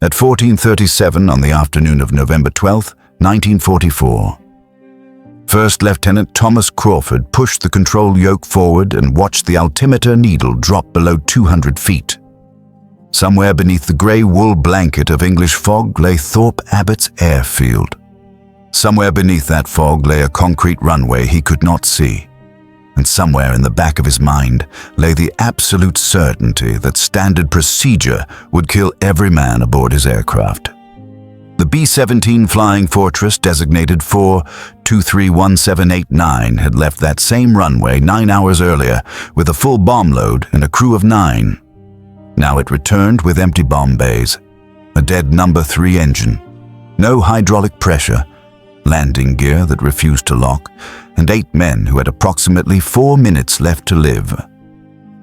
at 14:37 on the afternoon of November 12, 1944. First Lieutenant Thomas Crawford pushed the control yoke forward and watched the altimeter needle drop below 200 feet. Somewhere beneath the grey wool blanket of English fog lay Thorpe Abbott's airfield. Somewhere beneath that fog lay a concrete runway he could not see. And somewhere in the back of his mind lay the absolute certainty that standard procedure would kill every man aboard his aircraft. The B-17 Flying Fortress, designated 4231789, had left that same runway 9 hours earlier with a full bomb load and a crew of 9. Now it returned with empty bomb bays, a dead number 3 engine, no hydraulic pressure, landing gear that refused to lock, and 8 men who had approximately 4 minutes left to live.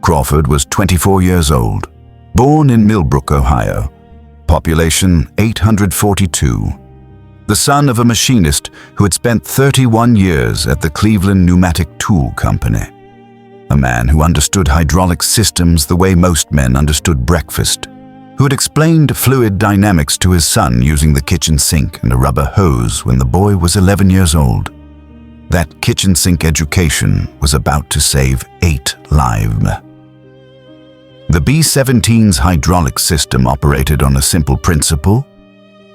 Crawford was 24 years old, born in Millbrook, Ohio. Population 842. The son of a machinist who had spent 31 years at the Cleveland Pneumatic Tool Company. A man who understood hydraulic systems the way most men understood breakfast, who had explained fluid dynamics to his son using the kitchen sink and a rubber hose when the boy was 11 years old. That kitchen sink education was about to save 8 lives. The B-17's hydraulic system operated on a simple principle.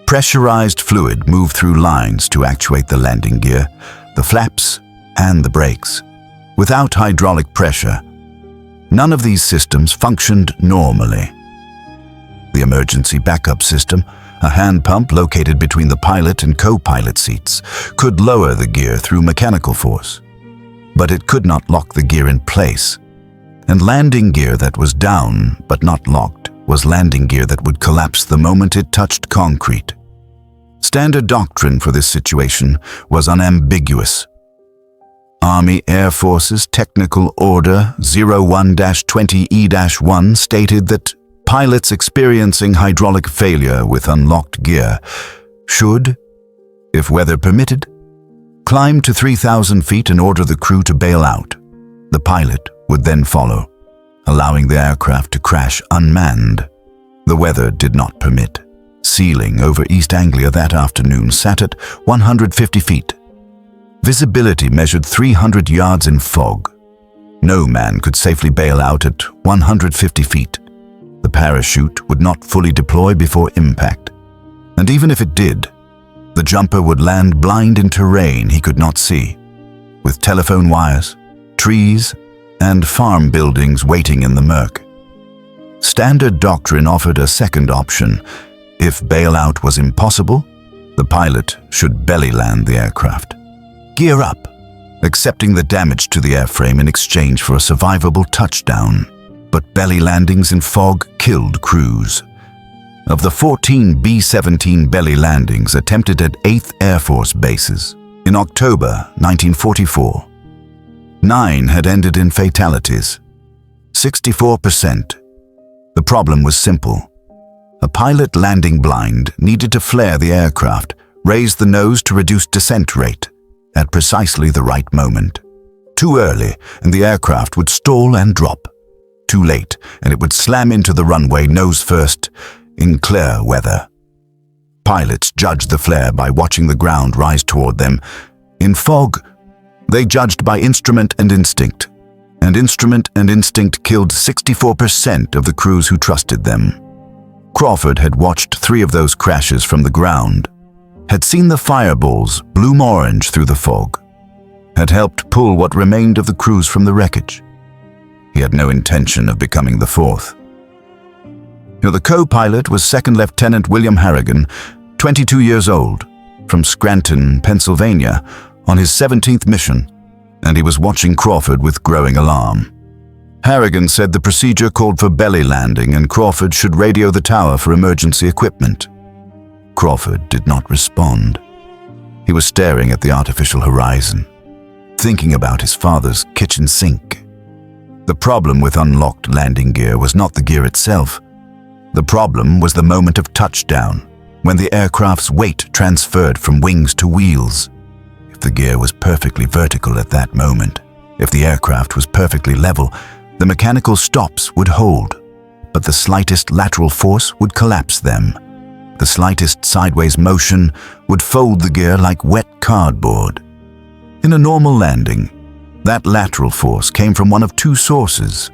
Pressurized fluid moved through lines to actuate the landing gear, the flaps, and the brakes. Without hydraulic pressure, none of these systems functioned normally. The emergency backup system, a hand pump located between the pilot and co-pilot seats, could lower the gear through mechanical force. But it could not lock the gear in place. And landing gear that was down but not locked was landing gear that would collapse the moment it touched concrete. Standard doctrine for this situation was unambiguous. Army Air Force's Technical Order 01-20E-1 stated that pilots experiencing hydraulic failure with unlocked gear should, if weather permitted, climb to 3,000 feet and order the crew to bail out. The pilot would then follow, allowing the aircraft to crash unmanned. The weather did not permit. Ceiling over East Anglia that afternoon sat at 150 feet. Visibility measured 300 yards in fog. No man could safely bail out at 150 feet. The parachute would not fully deploy before impact. And even if it did, the jumper would land blind in terrain he could not see, with telephone wires, trees, and farm buildings waiting in the murk. Standard doctrine offered a second option. If bailout was impossible, the pilot should belly land the aircraft. Gear up, accepting the damage to the airframe in exchange for a survivable touchdown. But belly landings in fog killed crews. Of the 14 B-17 belly landings attempted at 8th Air Force bases in October 1944, 9 had ended in fatalities, 64%. The problem was simple. A pilot landing blind needed to flare the aircraft, raise the nose to reduce descent rate at precisely the right moment. Too early, and the aircraft would stall and drop. Too late, and it would slam into the runway nose first in clear weather. Pilots judged the flare by watching the ground rise toward them. In fog, they judged by instrument and instinct. And instrument and instinct killed 64% of the crews who trusted them. Crawford had watched 3 of those crashes from the ground, had seen the fireballs bloom orange through the fog, had helped pull what remained of the crews from the wreckage. He had no intention of becoming the 4th. The co-pilot was Second Lieutenant William Harrigan, 22 years old, from Scranton, Pennsylvania, on his 17th mission, and he was watching Crawford with growing alarm. Harrigan said the procedure called for belly landing and Crawford should radio the tower for emergency equipment. Crawford did not respond. He was staring at the artificial horizon, thinking about his father's kitchen sink. The problem with unlocked landing gear was not the gear itself. The problem was the moment of touchdown, when the aircraft's weight transferred from wings to wheels. If the gear was perfectly vertical at that moment, if the aircraft was perfectly level, the mechanical stops would hold, but the slightest lateral force would collapse them. the slightest sideways motion would fold the gear like wet cardboard. In a normal landing, that lateral force came from one of two sources: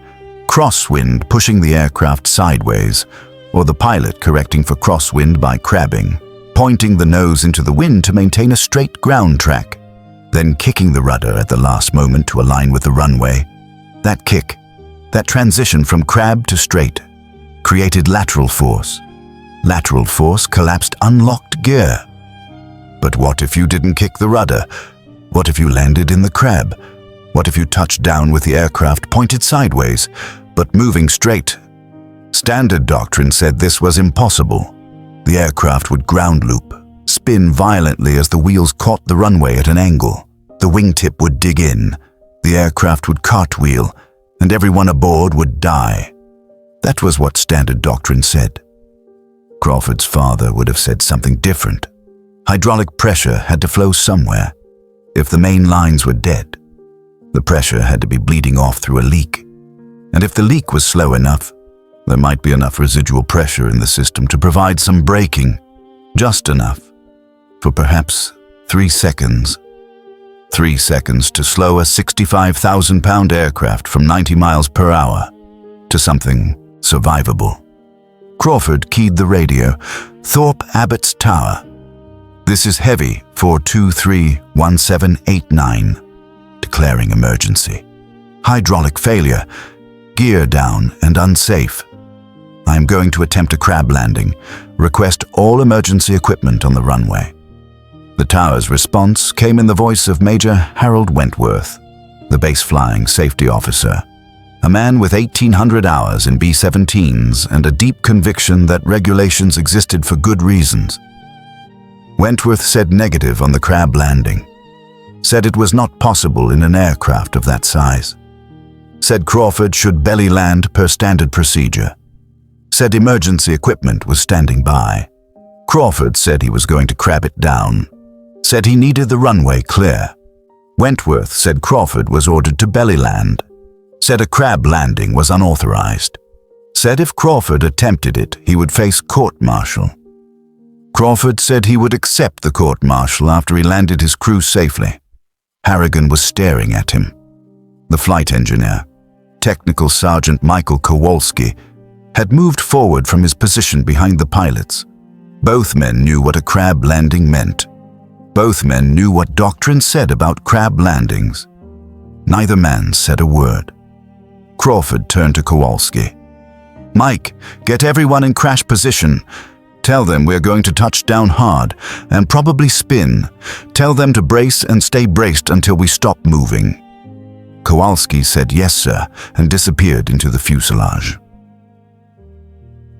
crosswind pushing the aircraft sideways, or the pilot correcting for crosswind by crabbing, pointing the nose into the wind to maintain a straight ground track, then kicking the rudder at the last moment to align with the runway. That kick, that transition from crab to straight, created lateral force. Lateral force collapsed unlocked gear. But what if you didn't kick the rudder? What if you landed in the crab? What if you touched down with the aircraft pointed sideways, but moving straight? Standard doctrine said this was impossible. The aircraft would ground loop, spin violently as the wheels caught the runway at an angle. The wingtip would dig in, the aircraft would cartwheel, and everyone aboard would die. That was what standard doctrine said. Crawford's father would have said something different. Hydraulic pressure had to flow somewhere. If the main lines were dead, the pressure had to be bleeding off through a leak. And if the leak was slow enough, there might be enough residual pressure in the system to provide some braking, just enough, for perhaps 3 seconds. 3 seconds to slow a 65,000-pound aircraft from 90 miles per hour to something survivable. Crawford keyed the radio. Thorpe Abbott's Tower. This is heavy, 423-1789. Declaring emergency. Hydraulic failure. Gear down and unsafe. I am going to attempt a crab landing. Request all emergency equipment on the runway. The tower's response came in the voice of Major Harold Wentworth, the base flying safety officer, a man with 1,800 hours in B-17s and a deep conviction that regulations existed for good reasons. Wentworth said negative on the crab landing, said it was not possible in an aircraft of that size, said Crawford should belly land per standard procedure, said emergency equipment was standing by. Crawford said he was going to crab it down, said he needed the runway clear. Wentworth said Crawford was ordered to belly land, said a crab landing was unauthorized, said if Crawford attempted it, he would face court-martial. Crawford said he would accept the court-martial after he landed his crew safely. Harrigan was staring at him. The flight engineer, Technical Sergeant Michael Kowalski, had moved forward from his position behind the pilots. Both men knew what a crab landing meant. Both men knew what doctrine said about crab landings. Neither man said a word. Crawford turned to Kowalski. Mike, get everyone in crash position. Tell them we're going to touch down hard and probably spin. Tell them to brace and stay braced until we stop moving. Kowalski said yes, sir, and disappeared into the fuselage.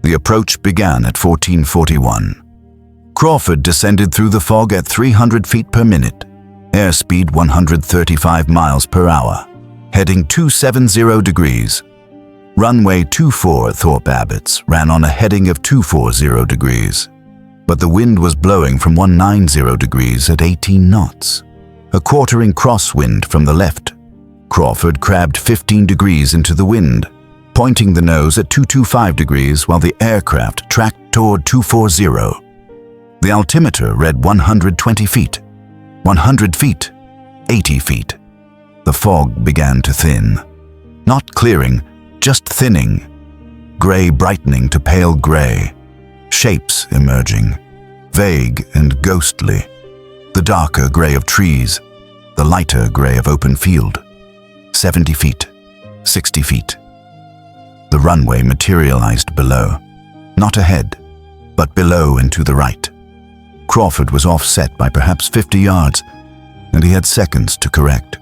The approach began at 1441. Crawford descended through the fog at 300 feet per minute, airspeed 135 miles per hour, heading 270 degrees. Runway 24 at Thorpe Abbott's ran on a heading of 240 degrees, but the wind was blowing from 190 degrees at 18 knots. A quartering crosswind from the left. Crawford crabbed 15 degrees into the wind, pointing the nose at 225 degrees while the aircraft tracked toward 240. The altimeter read 120 feet, 100 feet, 80 feet. The fog began to thin. Not clearing, just thinning. Gray brightening to pale gray. Shapes emerging, vague and ghostly. The darker gray of trees, the lighter gray of open field. 70 feet, 60 feet. The runway materialized below. Not ahead, but below and to the right. Crawford was offset by perhaps 50 yards, and he had seconds to correct.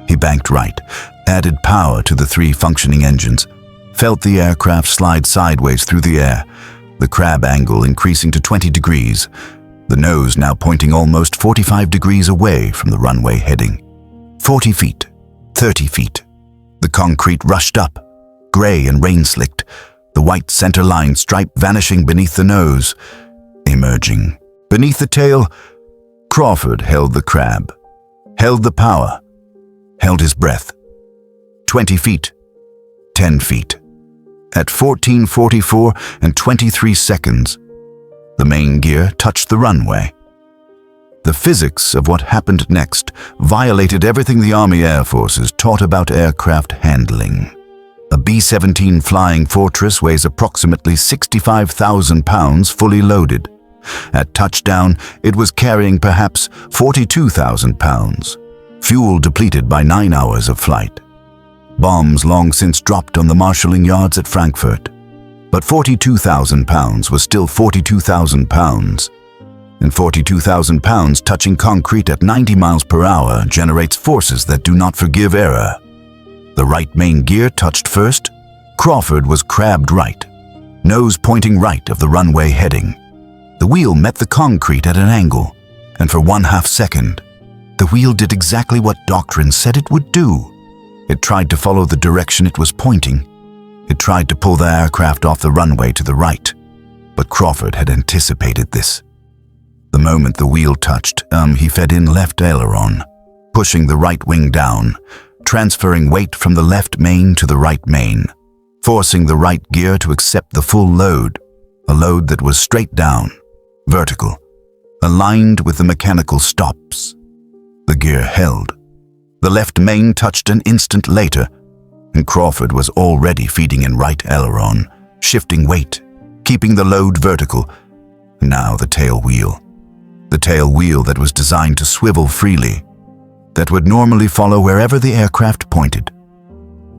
He banked right, added power to the 3 functioning engines, felt the aircraft slide sideways through the air, the crab angle increasing to 20 degrees, the nose now pointing almost 45 degrees away from the runway heading. 40 feet, 30 feet. The concrete rushed up, gray and rain-slicked, the white center line stripe vanishing beneath the nose, emerging. Beneath the tail, Crawford held the crab, held the power, held his breath. 20 feet, 10 feet. At 14:44 and 23 seconds, The main gear touched the runway. The physics of what happened next violated everything the Army Air Forces taught about aircraft handling. A B-17 Flying Fortress weighs approximately 65,000 pounds fully loaded. At touchdown, it was carrying perhaps 42,000 pounds, fuel depleted by 9 hours of flight. Bombs long since dropped on the marshalling yards at Frankfurt. But 42,000 pounds was still 42,000 pounds. And 42,000 pounds touching concrete at 90 miles per hour generates forces that do not forgive error. The right main gear touched first. Crawford was crabbed right, nose pointing right of the runway heading. The wheel met the concrete at an angle, and for 1/2 second, the wheel did exactly what doctrine said it would do. It tried to follow the direction it was pointing. It tried to pull the aircraft off the runway to the right, but Crawford had anticipated this. The moment the wheel touched, he fed in left aileron, pushing the right wing down, transferring weight from the left main to the right main, forcing the right gear to accept the full load, a load that was straight down, vertical, aligned with the mechanical stops. The gear held. The left main touched an instant later, and Crawford was already feeding in right aileron, shifting weight, keeping the load vertical. Now the tail wheel. The tail wheel that was designed to swivel freely, that would normally follow wherever the aircraft pointed.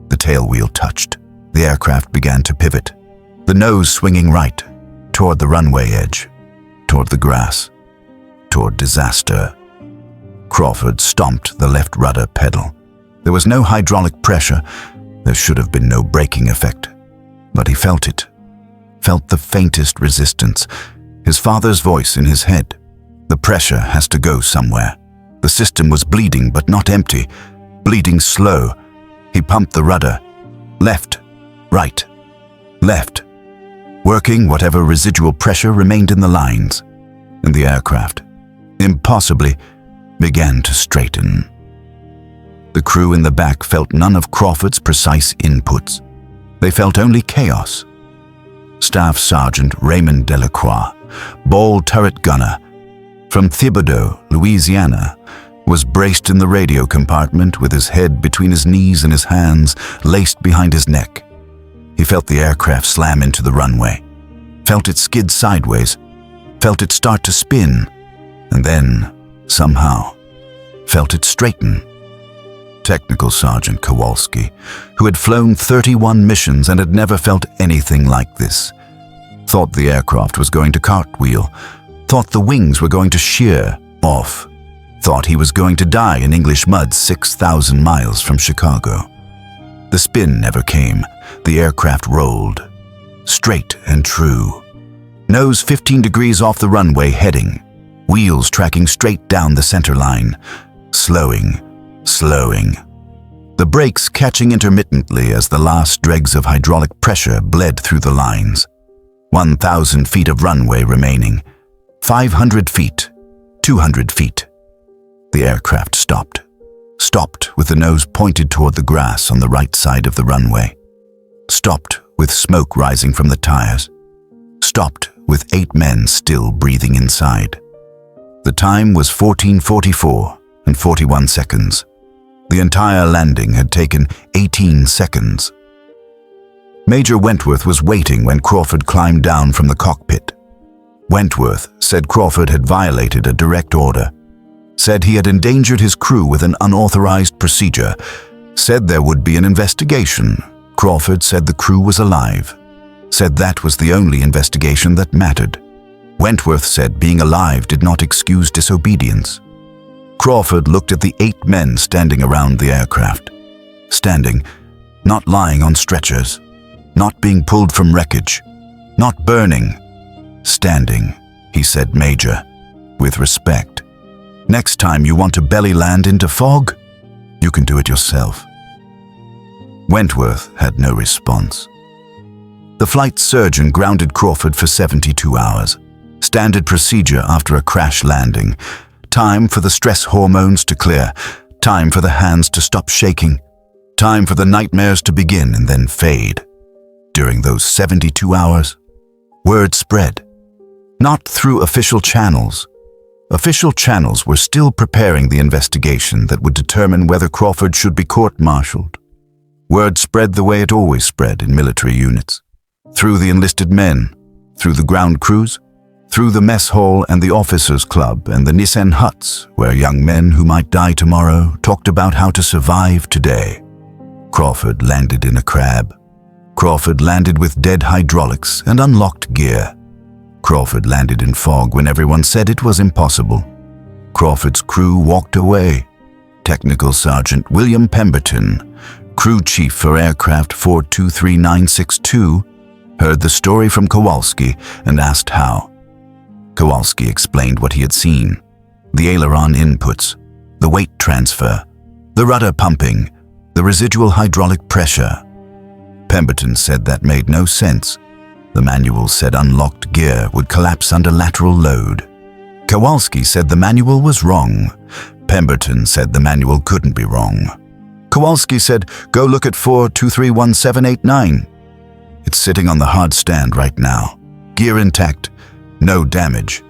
The tail wheel touched. The aircraft began to pivot, the nose swinging right, toward the runway edge, toward the grass, toward disaster. Crawford stomped the left rudder pedal. There was no hydraulic pressure. There should have been no braking effect. But he felt it, felt the faintest resistance, his father's voice in his head. The pressure has to go somewhere. The system was bleeding, but not empty, bleeding slow. He pumped the rudder. Left, right, left, working whatever residual pressure remained in the lines. And the aircraft, impossibly, began to straighten. The crew in the back felt none of Crawford's precise inputs. They felt only chaos. Staff Sergeant Raymond Delacroix, ball turret gunner, from Thibodaux, Louisiana, was braced in the radio compartment with his head between his knees and his hands laced behind his neck. He felt the aircraft slam into the runway, felt it skid sideways, felt it start to spin, and then, somehow, felt it straighten. Technical Sergeant Kowalski, who had flown 31 missions and had never felt anything like this, thought the aircraft was going to cartwheel, thought the wings were going to shear off, thought he was going to die in English mud 6,000 miles from Chicago. The spin never came. The aircraft rolled, straight and true. Nose 15 degrees off the runway heading, wheels tracking straight down the center line, slowing. The brakes catching intermittently as the last dregs of hydraulic pressure bled through the lines. 1,000 feet of runway remaining. 500 feet, 200 feet. The aircraft stopped with the nose pointed toward the grass on the right side of the runway. Stopped with smoke rising from the tires. Stopped with 8 men still breathing inside. The time was 14:44 and 41 seconds. The entire landing had taken 18 seconds. Major Wentworth was waiting when Crawford climbed down from the cockpit. Wentworth said Crawford had violated a direct order, said he had endangered his crew with an unauthorized procedure, said there would be an investigation. Crawford said the crew was alive, said that was the only investigation that mattered. Wentworth said being alive did not excuse disobedience. Crawford looked at the 8 men standing around the aircraft. Standing, not lying on stretchers, not being pulled from wreckage, not burning. Standing, he said, Major, with respect. Next time you want to belly land into fog, you can do it yourself. Wentworth had no response. The flight surgeon grounded Crawford for 72 hours. Standard procedure after a crash landing. Time for the stress hormones to clear. Time for the hands to stop shaking. Time for the nightmares to begin and then fade. During those 72 hours, word spread. Not through official channels. Official channels were still preparing the investigation that would determine whether Crawford should be court-martialed. Word spread the way it always spread in military units. Through the enlisted men, through the ground crews, through the mess hall and the officers' club and the Nissen huts, where young men who might die tomorrow talked about how to survive today. Crawford landed in a crab. Crawford landed with dead hydraulics and unlocked gear. Crawford landed in fog when everyone said it was impossible. Crawford's crew walked away. Technical Sergeant William Pemberton, crew chief for aircraft 423962, heard the story from Kowalski and asked how. Kowalski explained what he had seen: the aileron inputs, the weight transfer, the rudder pumping, the residual hydraulic pressure. Pemberton said that made no sense. The manual said unlocked gear would collapse under lateral load. Kowalski said the manual was wrong. Pemberton said the manual couldn't be wrong. Kowalski said, "Go look at 4231-789. It's sitting on the hard stand right now. Gear intact. No damage.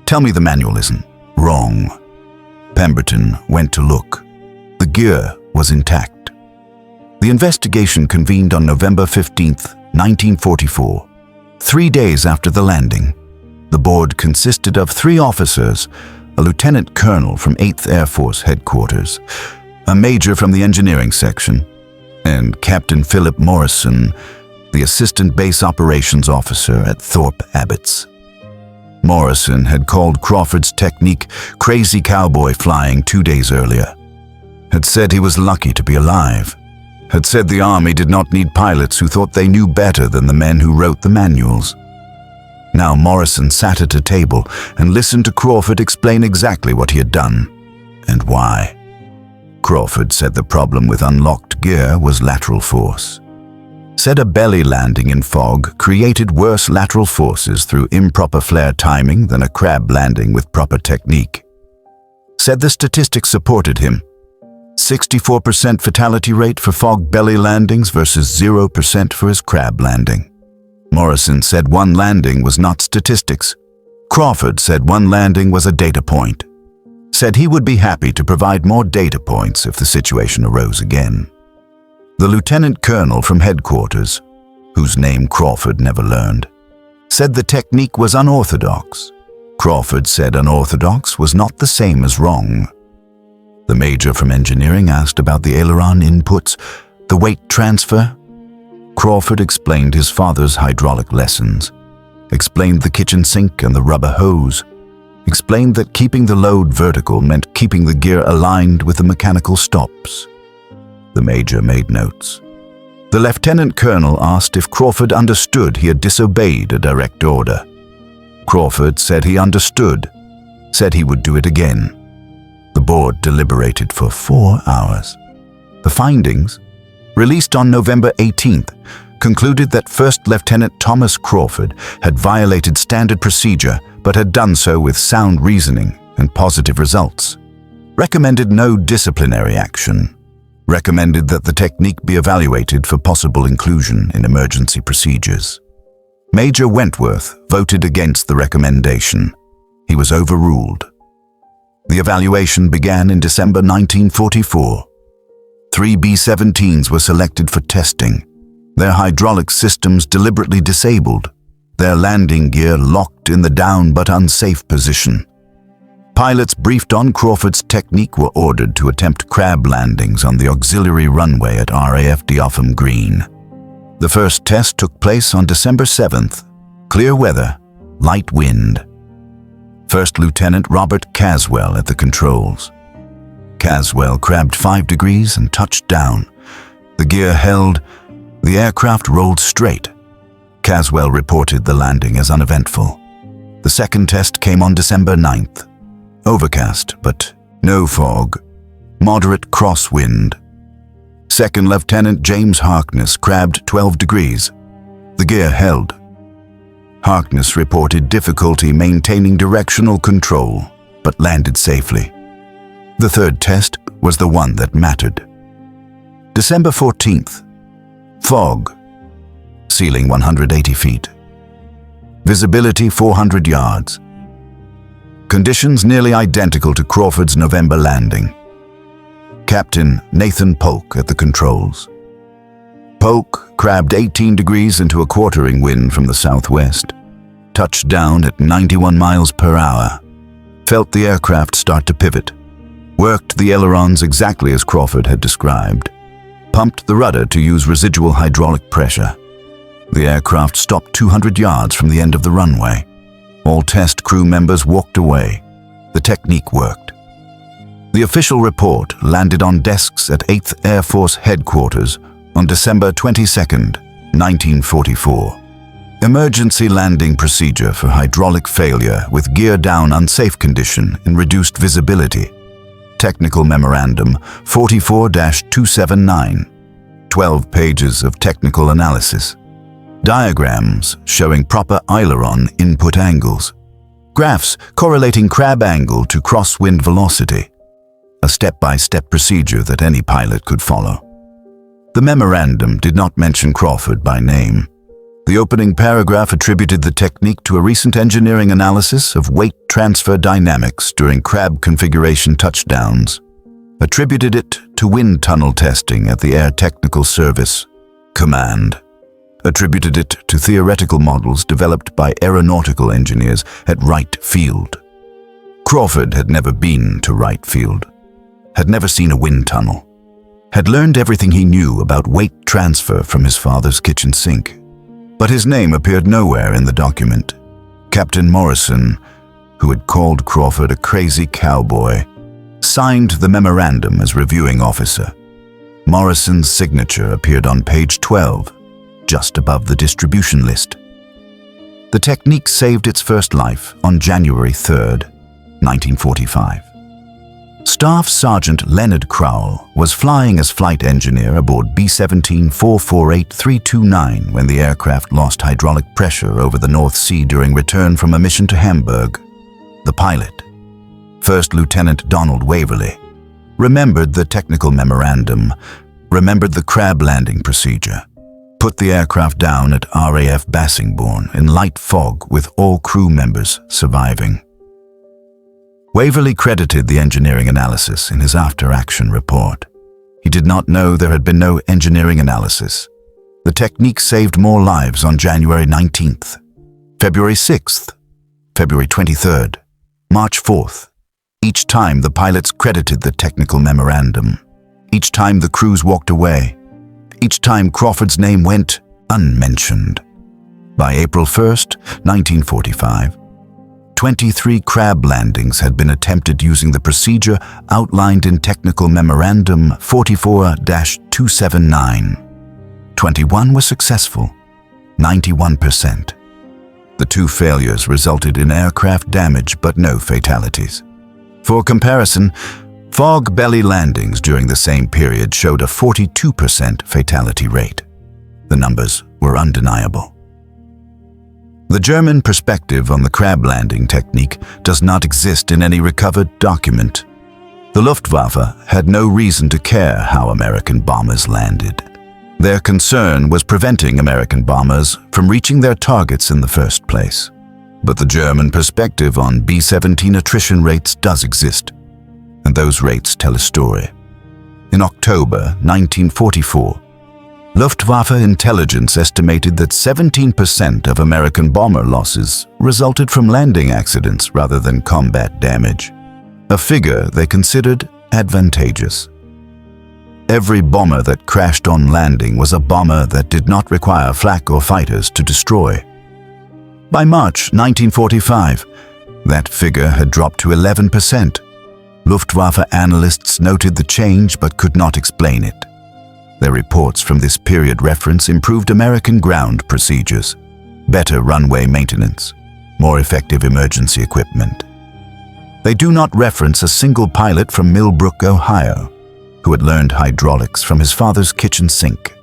Tell me the manual isn't wrong." Pemberton went to look. The gear was intact. The investigation convened on November 15th, 1944. 3 days after the landing. The board consisted of 3 officers, a lieutenant colonel from 8th Air Force Headquarters, a major from the engineering section, and Captain Philip Morrison, the assistant base operations officer at Thorpe Abbotts. Morrison had called Crawford's technique crazy cowboy flying 2 days earlier, had said he was lucky to be alive, had said the Army did not need pilots who thought they knew better than the men who wrote the manuals. Now Morrison sat at a table and listened to Crawford explain exactly what he had done and why. Crawford said the problem with unlocked gear was lateral force. Said a belly landing in fog created worse lateral forces through improper flare timing than a crab landing with proper technique. Said the statistics supported him. 64% fatality rate for fog belly landings versus 0% for his crab landing. Morrison said one landing was not statistics. Crawford said one landing was a data point. Said he would be happy to provide more data points if the situation arose again. The lieutenant colonel from headquarters, whose name Crawford never learned, said the technique was unorthodox. Crawford said unorthodox was not the same as wrong. The major from engineering asked about the aileron inputs, the weight transfer. Crawford explained his father's hydraulic lessons, explained the kitchen sink and the rubber hose, explained that keeping the load vertical meant keeping the gear aligned with the mechanical stops. The major made notes. The lieutenant colonel asked if Crawford understood he had disobeyed a direct order. Crawford said he understood, said he would do it again. The board deliberated for 4 hours. The findings, released on November 18th, concluded that First Lieutenant Thomas Crawford had violated standard procedure but had done so with sound reasoning and positive results. Recommended no disciplinary action. Recommended that the technique be evaluated for possible inclusion in emergency procedures. Major Wentworth voted against the recommendation. He was overruled. The evaluation began in December 1944. 3 B-17s were selected for testing, their hydraulic systems deliberately disabled, their landing gear locked in the down but unsafe position. Pilots briefed on Crawford's technique were ordered to attempt crab landings on the auxiliary runway at RAF D'Offham Green. The first test took place on December 7th. Clear weather, light wind. First Lieutenant Robert Caswell at the controls. Caswell crabbed 5 degrees and touched down. The gear held. The aircraft rolled straight. Caswell reported the landing as uneventful. The second test came on December 9th. Overcast, but no fog. Moderate crosswind. Second Lieutenant James Harkness crabbed 12 degrees. The gear held. Harkness reported difficulty maintaining directional control, but landed safely. The third test was the one that mattered. December 14th. Fog. Ceiling 180 feet. Visibility 400 yards. Conditions nearly identical to Crawford's November landing. Captain Nathan Polk at the controls. Polk crabbed 18 degrees into a quartering wind from the southwest, touched down at 91 miles per hour, felt the aircraft start to pivot, worked the ailerons exactly as Crawford had described, pumped the rudder to use residual hydraulic pressure. The aircraft stopped 200 yards from the end of the runway. All test crew members walked away. The technique worked. The official report landed on desks at 8th Air Force Headquarters on December 22, 1944. Emergency landing procedure for hydraulic failure with gear down unsafe condition in reduced visibility. Technical Memorandum 44-279. 12 pages of technical analysis. Diagrams showing proper aileron input angles. Graphs correlating crab angle to crosswind velocity. A step-by-step procedure that any pilot could follow. The memorandum did not mention Crawford by name. The opening paragraph attributed the technique to a recent engineering analysis of weight transfer dynamics during crab configuration touchdowns. Attributed it to wind tunnel testing at the Air Technical Service Command. Attributed it to theoretical models developed by aeronautical engineers at Wright Field. Crawford had never been to Wright Field, had never seen a wind tunnel, had learned everything he knew about weight transfer from his father's kitchen sink. But his name appeared nowhere in the document. Captain Morrison, who had called Crawford a crazy cowboy, signed the memorandum as reviewing officer. Morrison's signature appeared on page 12, just above the distribution list. The technique saved its first life on January 3, 1945. Staff Sergeant Leonard Crowell was flying as flight engineer aboard B-17-448329 when the aircraft lost hydraulic pressure over the North Sea during return from a mission to Hamburg. The pilot, First Lieutenant Donald Waverly, remembered the technical memorandum, remembered the crab landing procedure, put the aircraft down at RAF Bassingbourn in light fog with all crew members surviving. Waverly credited the engineering analysis in his after-action report. He did not know there had been no engineering analysis. The technique saved more lives on January 19th, February 6th, February 23rd, March 4th. Each time the pilots credited the technical memorandum. Each time the crews walked away. Each time Crawford's name went unmentioned. By April 1st, 1945, 23 crab landings had been attempted using the procedure outlined in Technical Memorandum 44-279. 21 were successful, 91%. The two failures resulted in aircraft damage but no fatalities. For comparison, fog belly landings during the same period showed a 42% fatality rate. The numbers were undeniable. The German perspective on the crab landing technique does not exist in any recovered document. The Luftwaffe had no reason to care how American bombers landed. Their concern was preventing American bombers from reaching their targets in the first place. But the German perspective on B-17 attrition rates does exist, and those rates tell a story. In October 1944, Luftwaffe intelligence estimated that 17% of American bomber losses resulted from landing accidents rather than combat damage, a figure they considered advantageous. Every bomber that crashed on landing was a bomber that did not require flak or fighters to destroy. By March 1945, that figure had dropped to 11%. Luftwaffe analysts noted the change but could not explain it. Their reports from this period reference improved American ground procedures, better runway maintenance, more effective emergency equipment. They do not reference a single pilot from Millbrook, Ohio, who had learned hydraulics from his father's kitchen sink.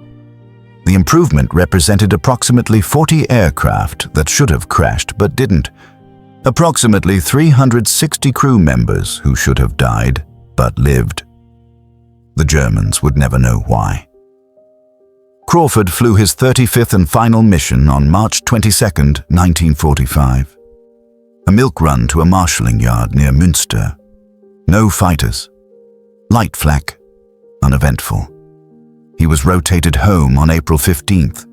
The improvement represented approximately 40 aircraft that should have crashed but didn't, approximately 360 crew members who should have died but lived. The Germans would never know why. Crawford flew his 35th and final mission on March 22, 1945. A milk run to a marshalling yard near Münster. No fighters. Light flak. Uneventful. He was rotated home on April 15th,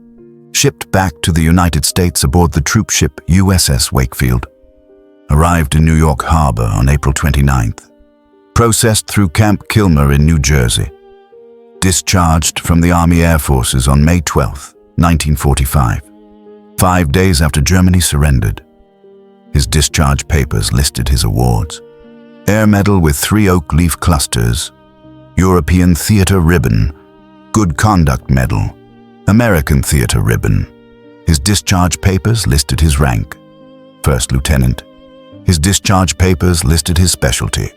shipped back to the United States aboard the troop ship USS Wakefield. Arrived in New York Harbor on April 29th. Processed through Camp Kilmer in New Jersey. Discharged from the Army Air Forces on May 12, 1945, 5 days after Germany surrendered. His discharge papers listed his awards: Air Medal with 3 oak leaf clusters, European Theatre Ribbon, Good Conduct Medal, American Theatre Ribbon. His discharge papers listed his rank: First Lieutenant. His discharge papers listed his specialty: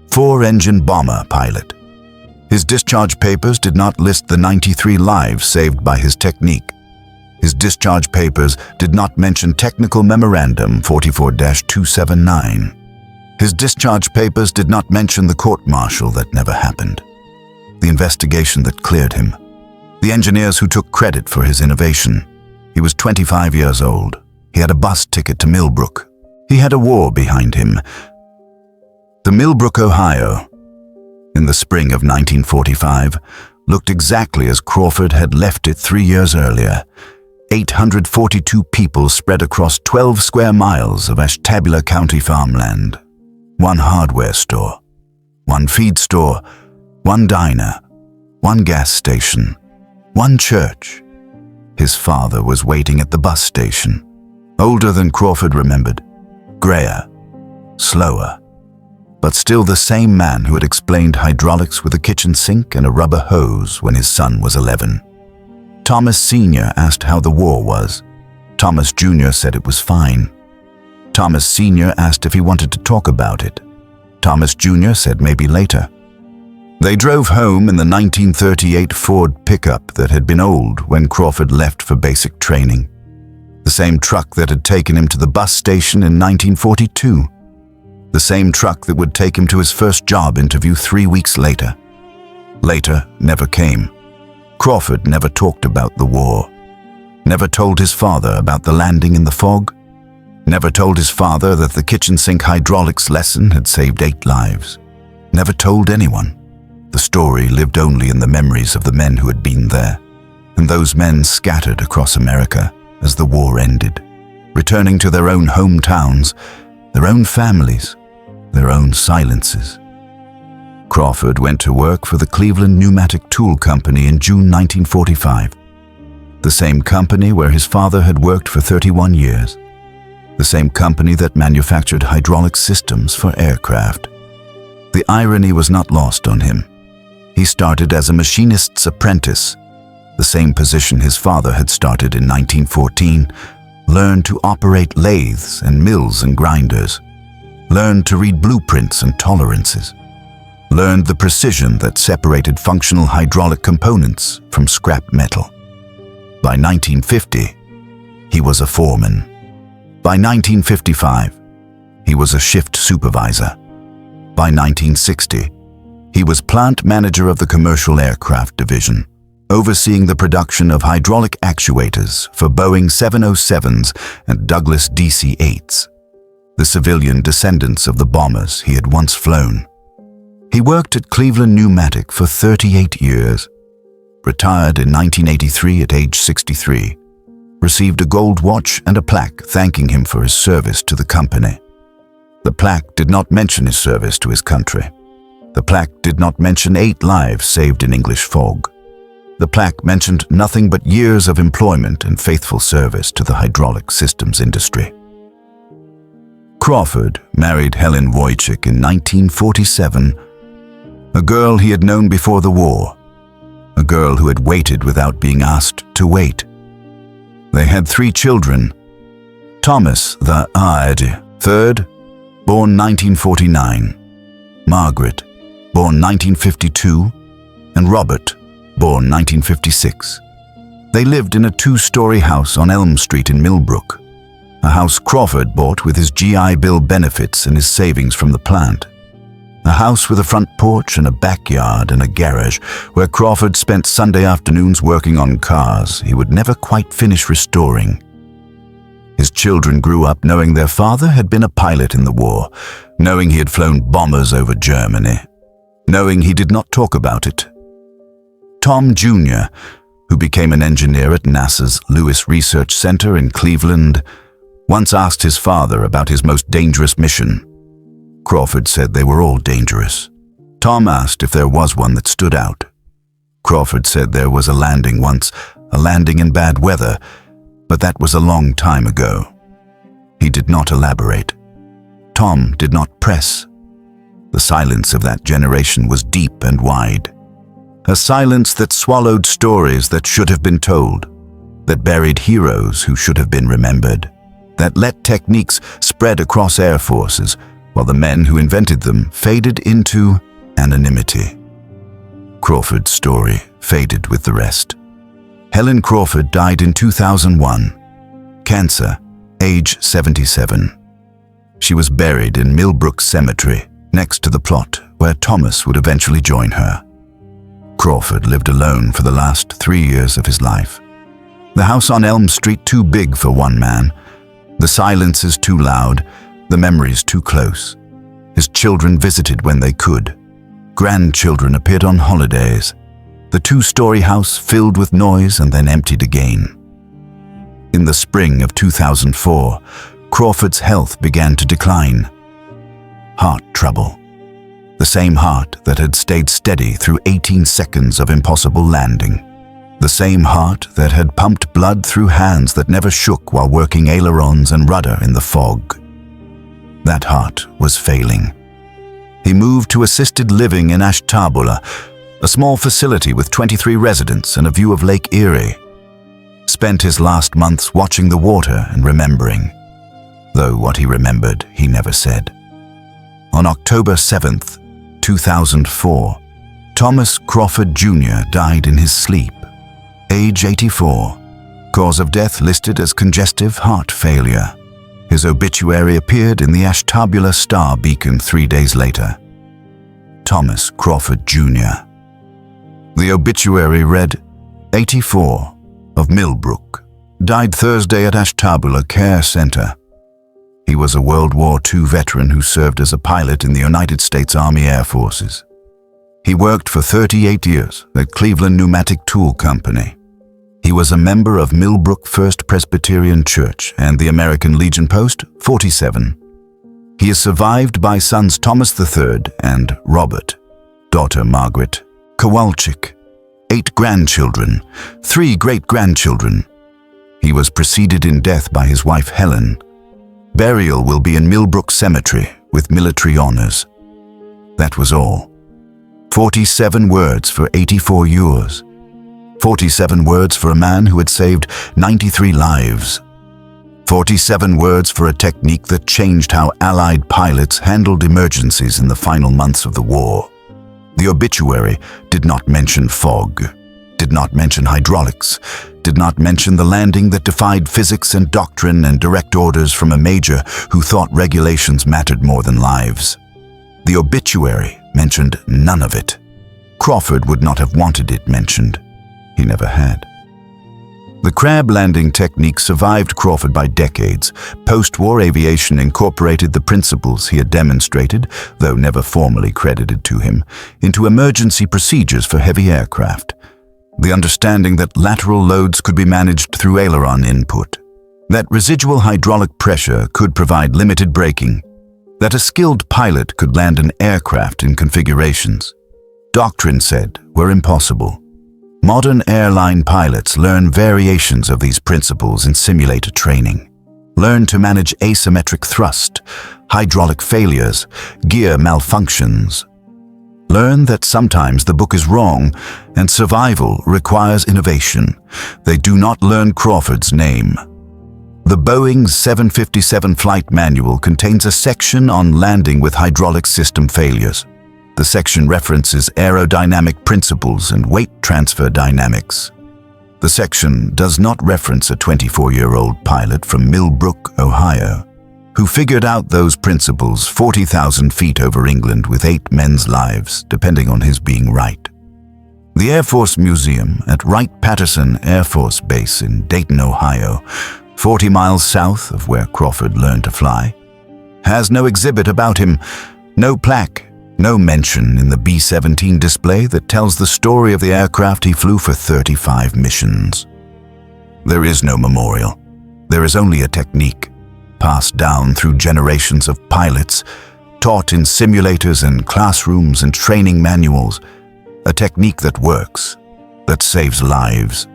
4-engine bomber pilot. His discharge papers did not list the 93 lives saved by his technique. His discharge papers did not mention Technical Memorandum 44-279. His discharge papers did not mention the court-martial that never happened, the investigation that cleared him, the engineers who took credit for his innovation. He was 25 years old. He had a bus ticket to Millbrook. He had a war behind him. The Millbrook, Ohio, in the spring of 1945, looked exactly as Crawford had left it 3 years earlier. 842 people spread across 12 square miles of Ashtabula County farmland. 1 hardware store, 1 feed store, 1 diner, 1 gas station, 1 church. His father was waiting at the bus station, older than Crawford remembered, grayer, slower, but still the same man who had explained hydraulics with a kitchen sink and a rubber hose when his son was 11. Thomas Sr. asked how the war was. Thomas Jr. said it was fine. Thomas Sr. asked if he wanted to talk about it. Thomas Jr. said maybe later. They drove home in the 1938 Ford pickup that had been old when Crawford left for basic training. The same truck that had taken him to the bus station in 1942. The same truck that would take him to his first job interview 3 weeks later. Later never came. Crawford never talked about the war. Never told his father about the landing in the fog. Never told his father that the kitchen sink hydraulics lesson had saved 8 lives. Never told anyone. The story lived only in the memories of the men who had been there, and those men scattered across America as the war ended, returning to their own hometowns, their own families, their own silences. Crawford went to work for the Cleveland Pneumatic Tool Company in June 1945, the same company where his father had worked for 31 years, the same company that manufactured hydraulic systems for aircraft. The irony was not lost on him. He started as a machinist's apprentice, the same position his father had started in 1914, learned to operate lathes and mills and grinders, learned to read blueprints and tolerances, learned the precision that separated functional hydraulic components from scrap metal. By 1950, he was a foreman. By 1955, he was a shift supervisor. By 1960, he was plant manager of the commercial aircraft division, overseeing the production of hydraulic actuators for Boeing 707s and Douglas DC-8s, the civilian descendants of the bombers he had once flown. He worked at Cleveland Pneumatic for 38 years, retired in 1983 at age 63, received a gold watch and a plaque thanking him for his service to the company. The plaque did not mention his service to his country. The plaque did not mention 8 lives saved in English fog. The plaque mentioned nothing but years of employment and faithful service to the hydraulic systems industry. Crawford married Helen Wojcik in 1947, a girl he had known before the war, a girl who had waited without being asked to wait. They had 3 children: Thomas the third, born 1949, Margaret, born 1952, and Robert, born 1956. They lived in a 2-story house on Elm Street in Millbrook, a house Crawford bought with his GI Bill benefits and his savings from the plant. A house with a front porch and a backyard and a garage where Crawford spent Sunday afternoons working on cars he would never quite finish restoring. His children grew up knowing their father had been a pilot in the war, knowing he had flown bombers over Germany, knowing he did not talk about it. Tom Jr., who became an engineer at NASA's Lewis Research Center in Cleveland, once asked his father about his most dangerous mission. Crawford said they were all dangerous. Tom asked if there was one that stood out. Crawford said there was a landing once, a landing in bad weather, but that was a long time ago. He did not elaborate. Tom did not press. The silence of that generation was deep and wide. A silence that swallowed stories that should have been told, that buried heroes who should have been remembered, that let techniques spread across air forces, while the men who invented them faded into anonymity. Crawford's story faded with the rest. Helen Crawford died in 2001. Cancer, age 77. She was buried in Millbrook Cemetery, next to the plot where Thomas would eventually join her. Crawford lived alone for the last 3 years of his life. The house on Elm Street too big for one man. The silences too loud, the memories too close. His children visited when they could. Grandchildren appeared on holidays. The two-story house filled with noise and then emptied again. In the spring of 2004, Crawford's health began to decline. Heart trouble. The same heart that had stayed steady through 18 seconds of impossible landing. The same heart that had pumped blood through hands that never shook while working ailerons and rudder in the fog. That heart was failing. He moved to assisted living in Ashtabula, a small facility with 23 residents and a view of Lake Erie. Spent his last months watching the water and remembering, though what he remembered he never said. On October 7th, 2004, Thomas Crawford Jr. died in his sleep, age 84. Cause of death listed as congestive heart failure. His obituary appeared in the Ashtabula Star-Beacon 3 days later. Thomas Crawford Jr. The obituary read, 84, of Millbrook, died Thursday at Ashtabula Care Center. He was a World War II veteran who served as a pilot in the United States Army Air Forces. He worked for 38 years at Cleveland Pneumatic Tool Company. He was a member of Millbrook First Presbyterian Church and the American Legion Post 47. He is survived by sons Thomas III and Robert, daughter Margaret, Kowalczyk, 8 grandchildren, 3 great-grandchildren. He was preceded in death by his wife Helen. Burial will be in Millbrook Cemetery with military honors. That was all. 47 words for 84 years. 47 words for a man who had saved 93 lives. 47 words for a technique that changed how Allied pilots handled emergencies in the final months of the war. The obituary did not mention fog, did not mention hydraulics, did not mention the landing that defied physics and doctrine and direct orders from a major who thought regulations mattered more than lives. The obituary mentioned none of it. Crawford would not have wanted it mentioned. He never had. The crab landing technique survived Crawford by decades. Post-war aviation incorporated the principles he had demonstrated, though never formally credited to him, into emergency procedures for heavy aircraft. The understanding that lateral loads could be managed through aileron input, that residual hydraulic pressure could provide limited braking, that a skilled pilot could land an aircraft in configurations doctrine said were impossible. Modern airline pilots learn variations of these principles in simulator training, learn to manage asymmetric thrust, hydraulic failures, gear malfunctions. Learn that sometimes the book is wrong and survival requires innovation. They do not learn Crawford's name. The Boeing 757 flight manual contains a section on landing with hydraulic system failures. The section references aerodynamic principles and weight transfer dynamics. The section does not reference a 24-year-old pilot from Millbrook, Ohio. who figured out those principles 40,000 feet over England with 8 men's lives, depending on his being right. The Air Force Museum at Wright-Patterson Air Force Base in Dayton, Ohio, 40 miles south of where Crawford learned to fly, has no exhibit about him, no plaque, no mention in the B-17 display that tells the story of the aircraft he flew for 35 missions. There is no memorial. There is only a technique, passed down through generations of pilots, taught in simulators and classrooms and training manuals, a technique that works, that saves lives,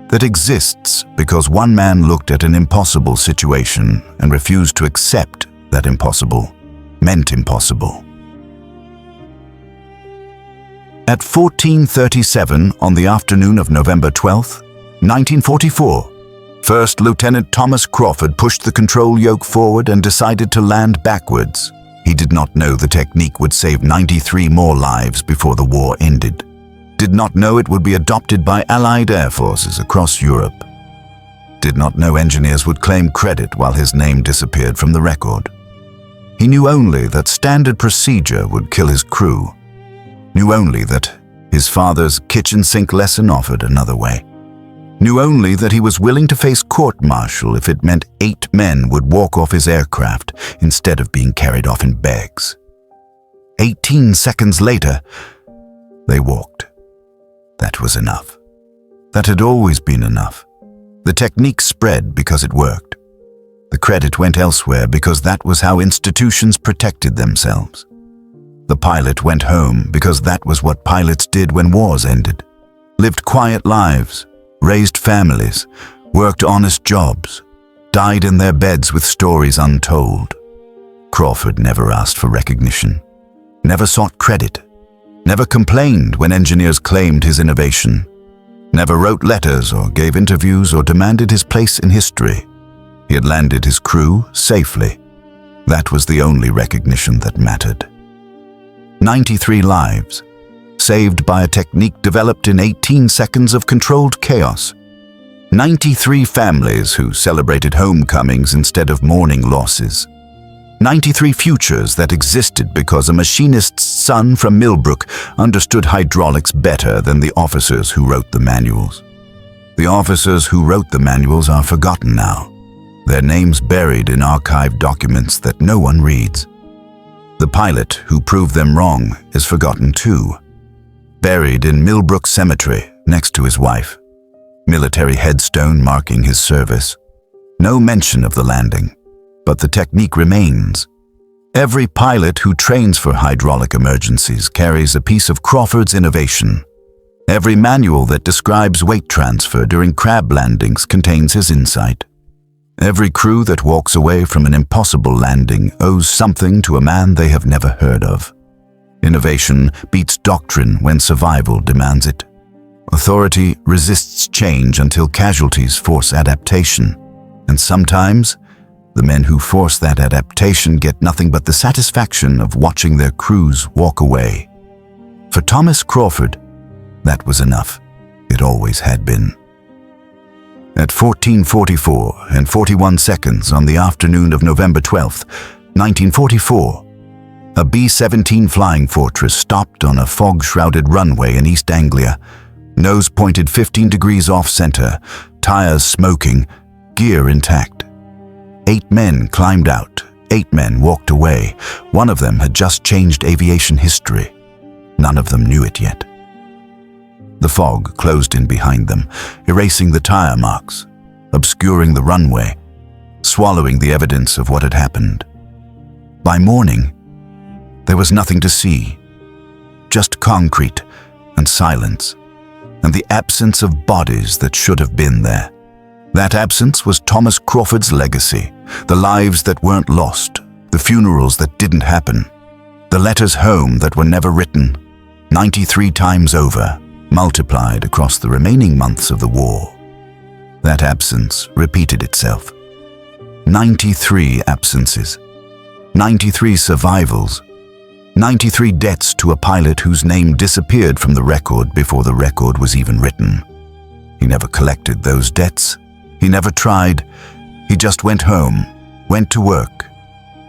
that exists because one man looked at an impossible situation and refused to accept that impossible meant impossible. At 14:37 on the afternoon of November 12, 1944, First Lieutenant Thomas Crawford pushed the control yoke forward and decided to land backwards. He did not know the technique would save 93 more lives before the war ended. Did not know it would be adopted by Allied air forces across Europe. Did not know engineers would claim credit while his name disappeared from the record. He knew only that standard procedure would kill his crew. Knew only that his father's kitchen sink lesson offered another way. Knew only that he was willing to face court-martial if it meant 8 men would walk off his aircraft instead of being carried off in bags. 18 seconds later, they walked. That was enough. That had always been enough. The technique spread because it worked. The credit went elsewhere because that was how institutions protected themselves. The pilot went home because that was what pilots did when wars ended. Lived quiet lives, raised families, worked honest jobs, died in their beds with stories untold. Crawford never asked for recognition, never sought credit, never complained when engineers claimed his innovation, never wrote letters or gave interviews or demanded his place in history. He had landed his crew safely. That was the only recognition that mattered. 93 lives, saved by a technique developed in 18 seconds of controlled chaos. 93 families who celebrated homecomings instead of mourning losses. 93 futures that existed because a machinist's son from Millbrook understood hydraulics better than the officers who wrote the manuals. The officers who wrote the manuals are forgotten now, their names buried in archived documents that no one reads. The pilot who proved them wrong is forgotten too, buried in Millbrook Cemetery next to his wife, military headstone marking his service. No mention of the landing, but the technique remains. Every pilot who trains for hydraulic emergencies carries a piece of Crawford's innovation. Every manual that describes weight transfer during crab landings contains his insight. Every crew that walks away from an impossible landing owes something to a man they have never heard of. Innovation beats doctrine when survival demands it. Authority resists change until casualties force adaptation. And sometimes, the men who force that adaptation get nothing but the satisfaction of watching their crews walk away. For Thomas Crawford, that was enough. It always had been. At 14:44 and 41 seconds on the afternoon of November 12, 1944, a B-17 Flying Fortress stopped on a fog-shrouded runway in East Anglia, nose pointed 15 degrees off-center, tires smoking, gear intact. 8 men climbed out, 8 men walked away. One of them had just changed aviation history. None of them knew it yet. The fog closed in behind them, erasing the tire marks, obscuring the runway, swallowing the evidence of what had happened. By morning, there was nothing to see, just concrete and silence, and the absence of bodies that should have been there. That absence was Thomas Crawford's legacy, the lives that weren't lost, the funerals that didn't happen, the letters home that were never written, 93 times over, multiplied across the remaining months of the war. That absence repeated itself. 93 absences, 93 survivals, 93 deaths to a pilot whose name disappeared from the record before the record was even written. He never collected those debts. He never tried. He just went home, went to work,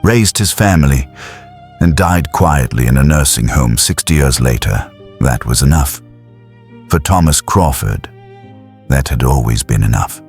raised his family, and died quietly in a nursing home 60 years later. That was enough. For Thomas Crawford, that had always been enough.